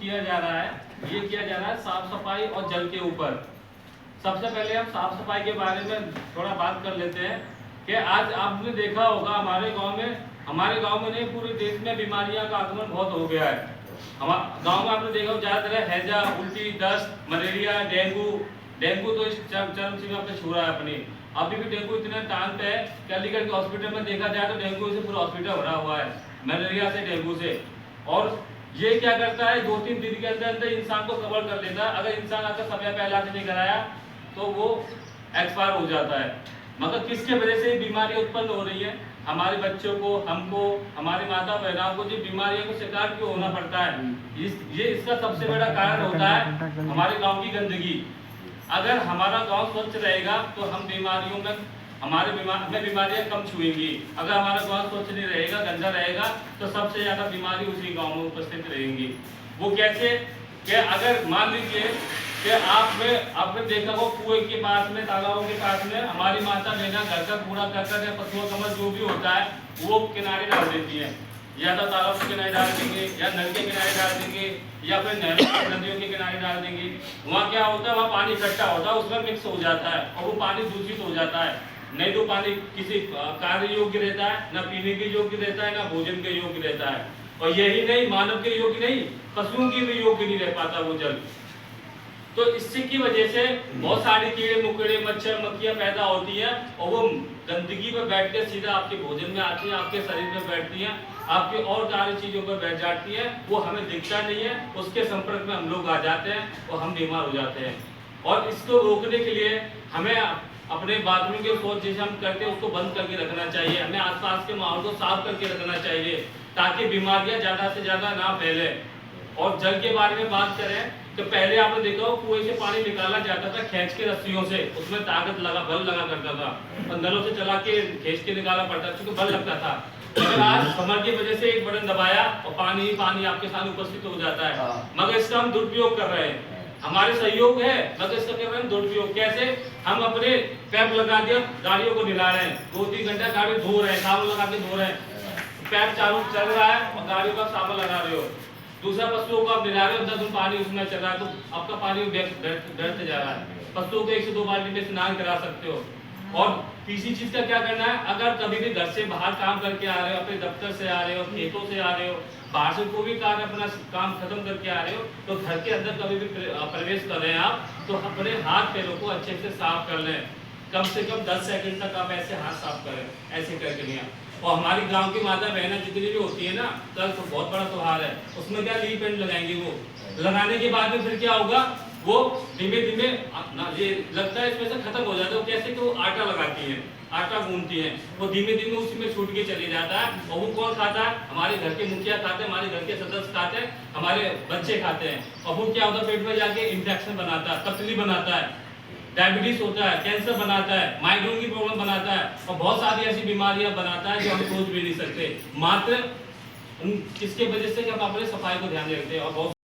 किया जा रहा है, ये किया जा रहा है साफ सफाई और जल के ऊपर। सबसे पहले हम साफ सफाई के बारे में थोड़ा बात कर लेते हैं कि आज आपने देखा होगा हमारे गांव में नहीं पूरे देश में बीमारियां का आगमन बहुत हो गया है। हमारे गांव में आपने देखा ज्यादातर हैजा, उल्टी, दस्त, मलेरिया, डेंगू तो इस चरम सीमा पे छू रहा है अपनी। अभी भी डेंगू इतना टांग पे है कि अलीगढ़ के हॉस्पिटल में देखा जाए तो डेंगू से पूरा हॉस्पिटल भरा हुआ है, मलेरिया से, डेंगू से। और ये क्या करता है, 2-3 दिन के अंदर इंसान को कवर कर लेता है। अगर इंसान अगर समय पहले इलाज नहीं कराया तो वो एक्सपायर हो जाता है। मगर किसके वजह से बीमारी उत्पन्न हो रही है? हमारे बच्चों को, हमको, हमारे माता बहनों को जो बीमारियों को शिकार क्यों होना पड़ता है, ये इसका सबसे बड़ा कारण होता है हमारे गांव की गंदगी। अगर हमारा गांव स्वच्छ रहेगा तो हम बीमारियों में हमें बीमारियां कम छुएंगी। अगर हमारा गांव स्वच्छ नहीं रहेगा, गंदा रहेगा, तो सबसे ज्यादा बीमारी उसी गांव में उपस्थित रहेंगी। वो कैसे कि अगर मान लीजिए कि आपने देखा वो कुएं के पास में, तालाबों के पास में हमारी माता बहना घर का कूड़ा करकट या पशुओं कमर जो भी होता है वो किनारे डाल देती है, या तो तालाब के किनारे डाल देंगे, या नल के किनारे डाल देंगे, या फिर नदियों के किनारे डाल देंगे। वहाँ क्या होता है, वहाँ पानी इकट्ठा होता है, उसमें मिक्स हो जाता है और वो पानी दूषित हो जाता है। नहीं तो पानी किसी कार्य योग्य रहता है, न पीने के योग्य रहता है, न भोजन के योग्य रहता है। और यही नहीं, मानव के योग्य नहीं, पशुओं के भी योग्य नहीं रह पाता वो जल। तो इससे की वजह से बहुत सारे कीड़े मकोड़े, मच्छर, मक्खियां पैदा होती हैं और वो गंदगी पर बैठ के सीधा आपके भोजन में आती हैं, आपके शरीर में बैठती हैं, आपके और सारी चीजों पर बैठ जाती हैं। वो हमें दिखता नहीं है, उसके संपर्क में हम लोग आ जाते हैं और हम बीमार हो जाते हैं। और इसको रोकने के लिए हमें अपने बाथरूम के शौच जैसे हम करते हैं उसको बंद करके रखना चाहिए। हमें आसपास के माहौल को साफ करके रखना चाहिए ताकि बीमारियां ज्यादा से ज्यादा ना फैले। और जल के बारे में बात करें तो पहले आपने देखा हो कुएं से पानी निकाला जाता था खींच के रस्सियों से, उसमें ताकत बल लगा करता था और नलों से चला के खींच के निकाला पड़ता था क्योंकि बल लगता था। लेकिन आज समर की वजह से एक बटन दबाया और पानी आपके सामने उपस्थित हो जाता है। मगर इसका हम दुरुपयोग कर रहे हैं। हमारे सहयोग है मगर इसका कर रहे हैं दुरुपयोग। कैसे? हम अपने पैप लगा दिया, गाड़ियों को निला रहे हैं, 2-3 घंटा गाड़ी धो रहे हैं, साबुन लगा के धो रहे हैं, पैप चालू चल रहा है और गाड़ियों का साबुन लगा रहे हो। दूसरा पशुओं को आप निला रहे हो, 10 पानी उसमें चल रहा है तो आपका पानी बढ़ते जा रहा है। पशुओं को 1 से 2 बाल्टी में स्नान करा सकते हो। और तीसरी चीज का क्या करना है, अगर कभी भी घर से बाहर काम करके आ रहे हो, अपने दफ्तर से आ रहे हो, खेतों से आ रहे हो, बाहर से कोई भी कार्य अपना काम खत्म करके आ रहे हो, तो घर के अंदर कभी भी प्रवेश कर रहे हैं आप तो अपने हाथ पैरों को अच्छे से साफ कर लें। कम से कम 10 सेकंड तक आप ऐसे हाथ साफ करें, ऐसे करके लिया। और हमारी गांव की माता बहना जितनी भी होती है ना, कल तो बहुत बड़ा त्योहार है, उसमें क्या लीप पेंट लगाएंगे। वो लगाने के बाद में फिर क्या होगा, वो धीमे धीमे ये लगता है इसमें से खत्म हो जाता है। कैसे? तो आटा लगाती है, आटा गूंथती है, वो धीमे धीमे उसी में छूट के चले जाता है। और वो कौन खाता है? हमारे घर के मुखिया खाते हैं, हमारे घर के सदस्य खाते हैं, हमारे बच्चे खाते हैं। और वो क्या होता है, पेट में जाके इंफेक्शन बनाता है, पथरी बनाता है, डायबिटीज होता है, कैंसर बनाता है, माइग्रेन की प्रॉब्लम बनाता है और बहुत सारी ऐसी बीमारियां बनाता है जो हम सोच भी नहीं सकते। मात्र किसके वजह से कि हम अपने सफाई को ध्यान रखते हैं। और बहुत